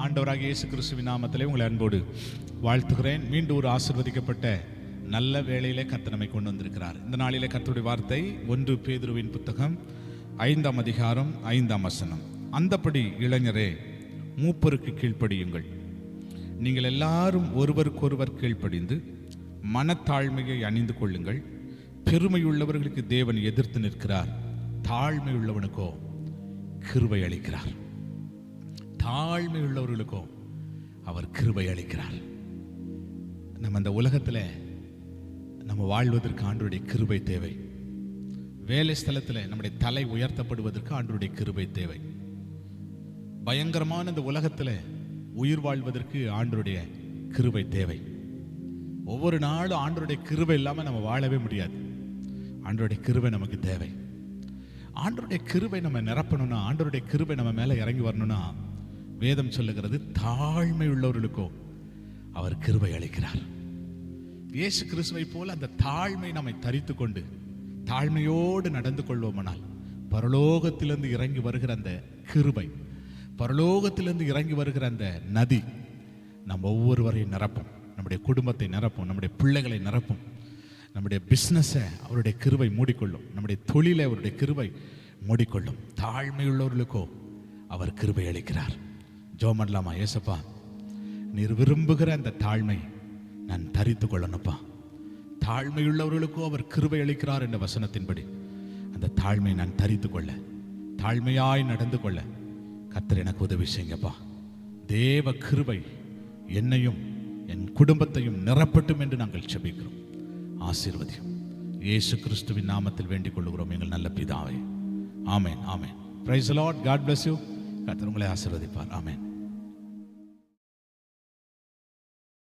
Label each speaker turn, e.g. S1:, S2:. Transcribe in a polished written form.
S1: ஆண்டவராகிய இயேசு கிறிஸ்துவின் நாமத்திலே உங்களை அன்போடு வாழ்த்துகிறேன். மீண்டும் ஒரு ஆசீர்வதிக்கப்பட்ட நல்ல வேளையிலே கர்த்தர் நம்மை கொண்டு வந்திருக்கிறார். இந்த நாளிலே கர்த்தருடைய வார்த்தை 1 பேதுருவின் புத்தகம் 5ஆம் அதிகாரம் 5ஆம் வசனம். அந்தப்படி இளைஞரே, மூப்பருக்கு கீழ்ப்படியுங்கள். நீங்கள் எல்லாரும் ஒருவருக்கொருவர் கீழ்ப்படிந்து மனத்தாழ்மையை அணிந்து கொள்ளுங்கள். பெருமையுள்ளவர்களுக்கு தேவன் எதிர்த்து நிற்கிறார், தாழ்மை உள்ளவனுக்கோ கிருபை அளிக்கிறார். தாழ்மை உள்ளவர்களுக்கோ அவர் கிருபை அளிக்கிறார். நம்ம இந்த உலகத்தில் நம்ம வாழ்வதற்கு ஆண்டவருடைய கிருபை தேவை. வேலை ஸ்தலத்தில் நம்முடைய தலை உயர்த்தப்படுவதற்கு ஆண்டவருடைய கிருபை தேவை. பயங்கரமான இந்த உலகத்தில் உயிர் வாழ்வதற்கு ஆண்டவருடைய கிருபை தேவை. ஒவ்வொரு நாளும் ஆண்டவருடைய கிருபை இல்லாமல் நம்ம வாழவே முடியாது. ஆண்டவருடைய கிருபை நமக்கு தேவை. ஆண்டவருடைய கிருபை நம்ம நிரப்பணும்னா, ஆண்டவருடைய கிருபை நம்ம மேலே இறங்கி வரணும்னா, வேதம் சொல்லுகிறது தாழ்மை உள்ளவர்களுக்கோ அவர் கிருபை அளிக்கிறார். இயேசு கிறிஸ்துவை போல அந்த தாழ்மை நம்மை தரித்து கொண்டு தாழ்மையோடு நடந்து கொள்வோமானால், பரலோகத்திலிருந்து இறங்கி வருகிற அந்த கிருபை, பரலோகத்திலிருந்து இறங்கி வருகிற அந்த நதி நம்ம ஒவ்வொருவரையும் நிரப்பும். நம்முடைய குடும்பத்தை நிரப்பும், நம்முடைய பிள்ளைகளை நிரப்பும், நம்முடைய பிஸ்னஸை அவருடைய கிருபை மூடிக்கொள்ளும், நம்முடைய தொழிலை அவருடைய கிருபை மூடிக்கொள்ளும். தாழ்மையுள்ளவர்களுக்கோ அவர் கிருபை அளிக்கிறார். ஜெபம் பண்ணலாமா? ஏசப்பா, நீர் விரும்புகிற அந்த தாழ்மை நான் தரித்து கொள்ளணுப்பா. தாழ்மையுள்ளவர்களுக்கோ அவர் கிருபை அளிக்கிறார் என்ற வசனத்தின்படி அந்த தாழ்மை நான் தரித்து கொள்ள, தாழ்மையாய் நடந்து கொள்ள கர்த்தர் எனக்கு உதவி செய்யுங்கப்பா. தேவ கிருபை என்னையும் என் குடும்பத்தையும் நிரப்பட்டும் என்று நாங்கள் ஜெபிக்கிறோம். ஆசீர்வதியும் இயேசு கிறிஸ்துவின் நாமத்தில் வேண்டிக் கொள்கிறோம் எங்கள் நல்ல பிதாவே. ஆமென், ஆமென். Praise the lord. God bless you. கர்த்தர் உங்களை ஆசீர்வதிப்பார். ஆமென்.